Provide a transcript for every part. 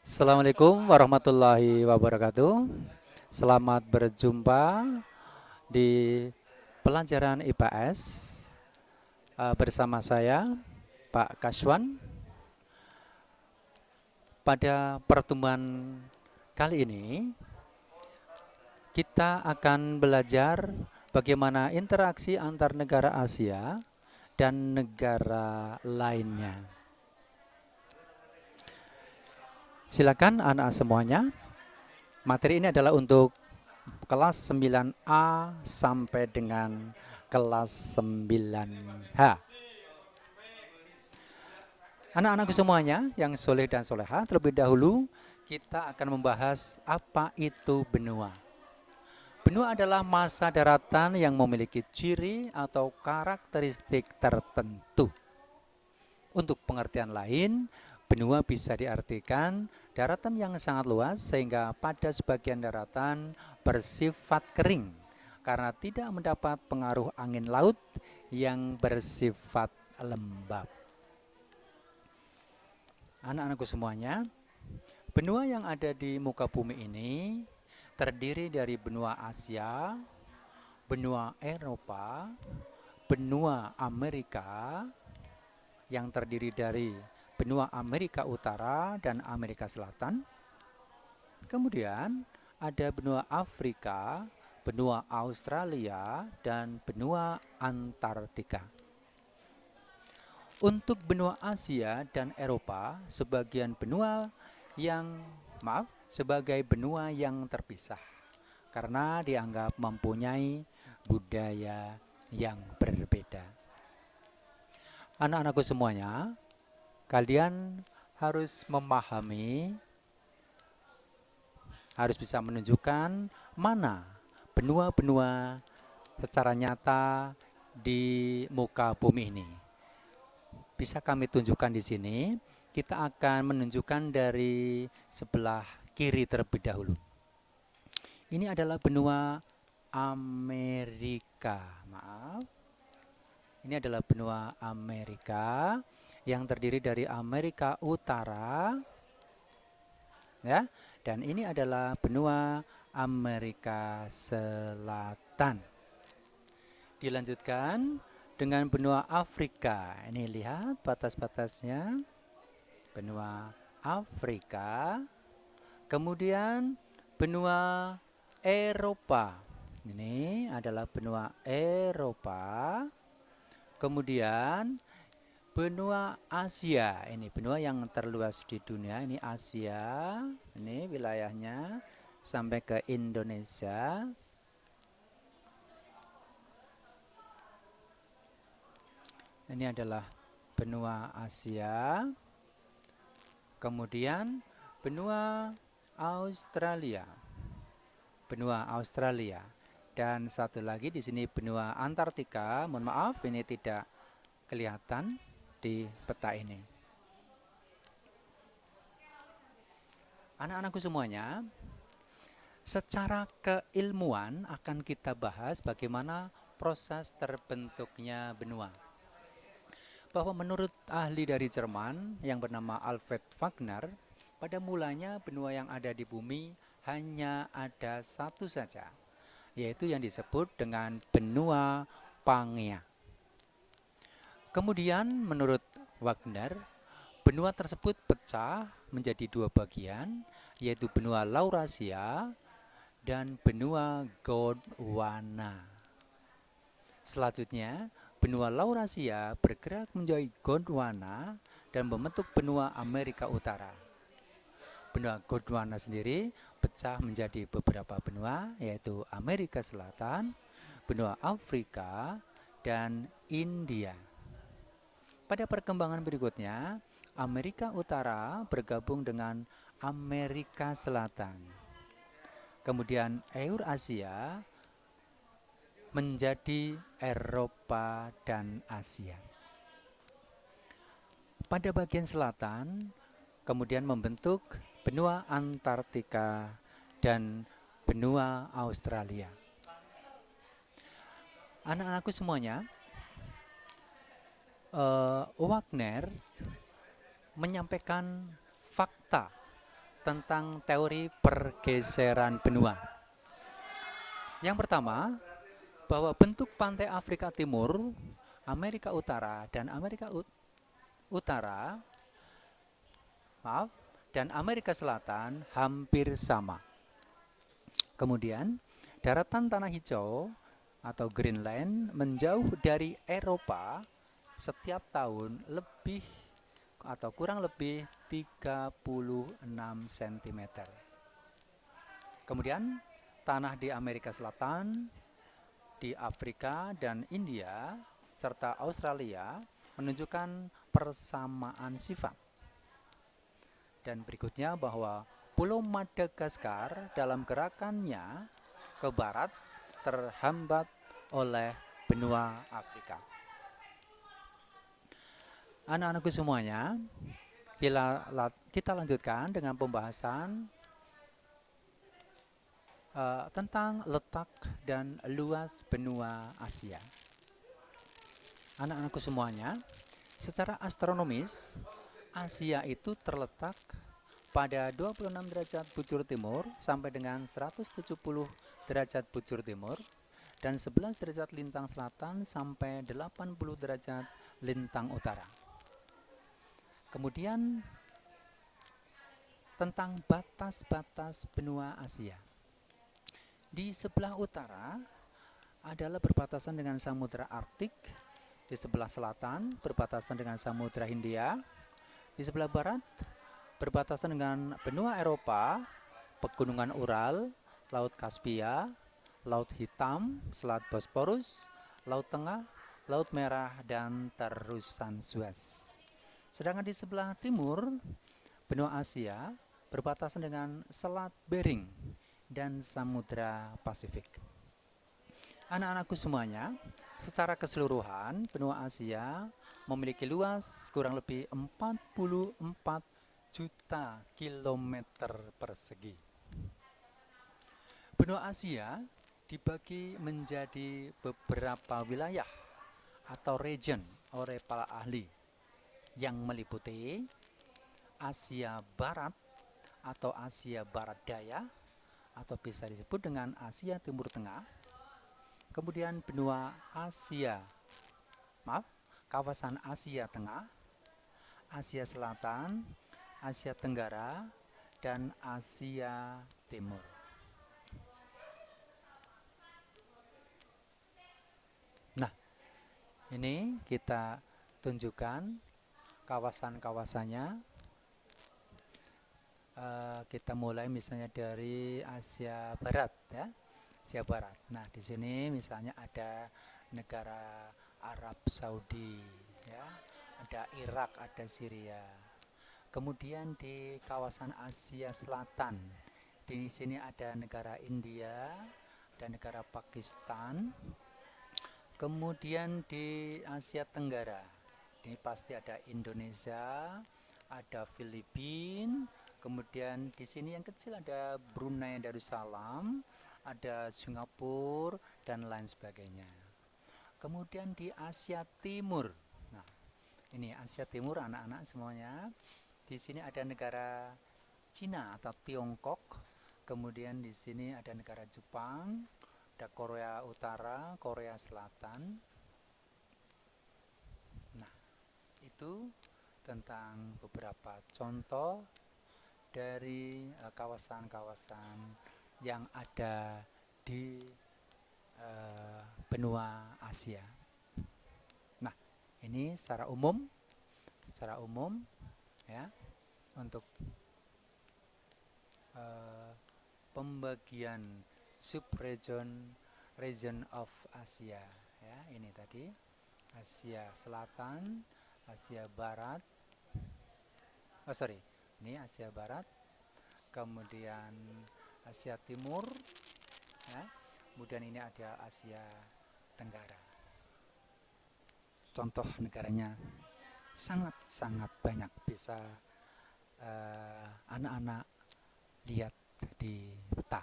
Assalamualaikum warahmatullahi wabarakatuh. Selamat berjumpa di pelajaran IPS bersama saya, Pak Kaswan. Pada pertemuan kali ini, kita akan belajar bagaimana interaksi antar negara Asia dan negara lainnya. Silakan anak semuanya. Materi ini adalah untuk kelas 9A sampai dengan kelas 9H. Anak-anakku semuanya yang soleh dan soleha, terlebih dahulu kita akan membahas apa itu benua. Benua adalah massa daratan yang memiliki ciri atau karakteristik tertentu. Untuk pengertian lain, benua bisa diartikan daratan yang sangat luas sehingga pada sebagian daratan bersifat kering karena tidak mendapat pengaruh angin laut yang bersifat lembab. Anak-anakku semuanya, benua yang ada di muka bumi ini terdiri dari benua Asia, benua Eropa, benua Amerika, yang terdiri dari benua Amerika Utara dan Amerika Selatan. Kemudian ada benua Afrika, benua Australia, dan benua Antartika. Untuk benua Asia dan Eropa, sebagai benua yang terpisah karena dianggap mempunyai budaya yang berbeda. Anak-anakku semuanya, kalian harus memahami, harus bisa menunjukkan mana benua-benua secara nyata di muka bumi ini. Bisa kami tunjukkan di sini. Kita akan menunjukkan dari sebelah kiri terlebih dahulu. Ini adalah benua Amerika. Maaf. Ini adalah benua Amerika yang terdiri dari Amerika Utara, ya. Dan ini adalah benua Amerika Selatan. Dilanjutkan dengan benua Afrika. Ini lihat batas-batasnya. Benua Afrika. Kemudian benua Eropa. Ini adalah benua Eropa. Kemudian benua Asia. Ini benua yang terluas di dunia. Ini Asia. Ini wilayahnya sampai ke Indonesia. Ini adalah benua Asia. Kemudian benua Australia. Benua Australia. Dan satu lagi di sini benua Antartika. Mohon maaf ini tidak kelihatan di peta ini. Anak-anakku semuanya, secara keilmuan akan kita bahas bagaimana proses terbentuknya benua. Bahwa menurut ahli dari Jerman yang bernama Alfred Wagner, pada mulanya benua yang ada di bumi hanya ada satu saja, yaitu yang disebut dengan benua Pangea. Kemudian menurut Wagner, benua tersebut pecah menjadi dua bagian, yaitu benua Laurasia dan benua Gondwana. Selanjutnya, benua Laurasia bergerak menjadi Gondwana dan membentuk benua Amerika Utara. Benua Gondwana sendiri pecah menjadi beberapa benua, yaitu Amerika Selatan, benua Afrika, dan India. Pada perkembangan berikutnya, Amerika Utara bergabung dengan Amerika Selatan. Kemudian Eurasia menjadi Eropa dan Asia. Pada bagian selatan, kemudian membentuk benua Antartika dan benua Australia. Anak-anakku semuanya, Wagner menyampaikan fakta tentang teori pergeseran benua. Yang pertama, bahwa bentuk pantai Afrika Timur, Amerika Utara, dan Utara, dan Amerika Selatan hampir sama. Kemudian, daratan tanah hijau atau Greenland menjauh dari Eropa setiap tahun lebih atau kurang lebih 36 cm. Kemudian, tanah di Amerika Selatan, di Afrika dan India, serta Australia menunjukkan persamaan sifat. Dan berikutnya bahwa Pulau Madagaskar dalam gerakannya ke barat terhambat oleh benua Afrika. Anak-anakku semuanya, kita lanjutkan dengan pembahasan tentang letak dan luas benua Asia. Anak-anakku semuanya, secara astronomis, Asia itu terletak pada 26 derajat bujur timur sampai dengan 170 derajat bujur timur dan 11 derajat lintang selatan sampai 80 derajat lintang utara. Kemudian tentang batas-batas benua Asia. Di sebelah utara adalah berbatasan dengan Samudra Arktik, di sebelah selatan berbatasan dengan Samudra Hindia, di sebelah barat berbatasan dengan benua Eropa, Pegunungan Ural, Laut Kaspia, Laut Hitam, Selat Bosporus, Laut Tengah, Laut Merah, dan terusan Suez. Sedangkan di sebelah timur, benua Asia berbatasan dengan Selat Bering dan Samudra Pasifik. Anak-anakku semuanya, secara keseluruhan, benua Asia memiliki luas kurang lebih 44 juta kilometer persegi. Benua Asia dibagi menjadi beberapa wilayah atau region oleh para ahli yang meliputi Asia Barat atau Asia Barat Daya atau bisa disebut dengan Asia Timur Tengah. Kemudian benua kawasan Asia Tengah, Asia Selatan, Asia Tenggara, dan Asia Timur. Nah, ini kita tunjukkan kawasan-kawasannya. Kita mulai misalnya dari Asia Barat, ya. Asia Barat. Nah, di sini misalnya ada negara Arab Saudi, ya, ada Irak, ada Syria. Kemudian di kawasan Asia Selatan, di sini ada negara India dan negara Pakistan. Kemudian di Asia Tenggara, ini pasti ada Indonesia, ada Filipina. Kemudian di sini yang kecil ada Brunei Darussalam, ada Singapura, dan lain sebagainya. Kemudian di Asia Timur. Nah, ini Asia Timur anak-anak semuanya. Di sini ada negara Cina atau Tiongkok. Kemudian di sini ada negara Jepang, ada Korea Utara, Korea Selatan. Nah, itu tentang beberapa contoh dari kawasan-kawasan yang ada di benua Asia. Nah, ini secara umum ya, untuk pembagian region of Asia, ya. Ini tadi Asia Selatan, Asia Barat. Ini Asia Barat, kemudian Asia Timur, ya. Kemudian ini ada Asia Tenggara. Contoh negaranya sangat-sangat banyak, bisa anak-anak lihat di peta.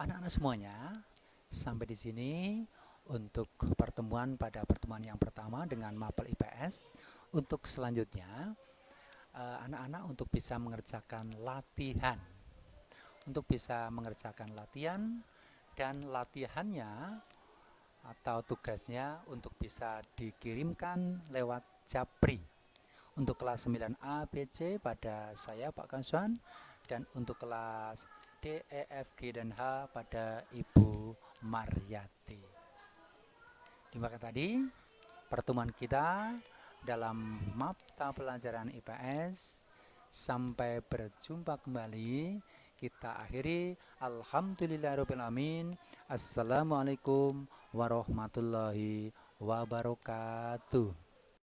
Anak-anak semuanya, sampai di sini untuk pertemuan yang pertama dengan Mapel IPS. Untuk selanjutnya, anak-anak untuk bisa mengerjakan latihan. Untuk bisa mengerjakan latihan dan latihannya atau tugasnya untuk bisa dikirimkan lewat Japri. Untuk kelas 9A, B, C pada saya Pak Kaswan, dan untuk kelas D, E, F, G, dan H pada Ibu Maryati. Demikian tadi pertemuan kita dalam mata pelajaran IPS. Sampai berjumpa kembali. Kita akhiri. Alhamdulillahirrahmanirrahim. Assalamualaikum warahmatullahi wabarakatuh.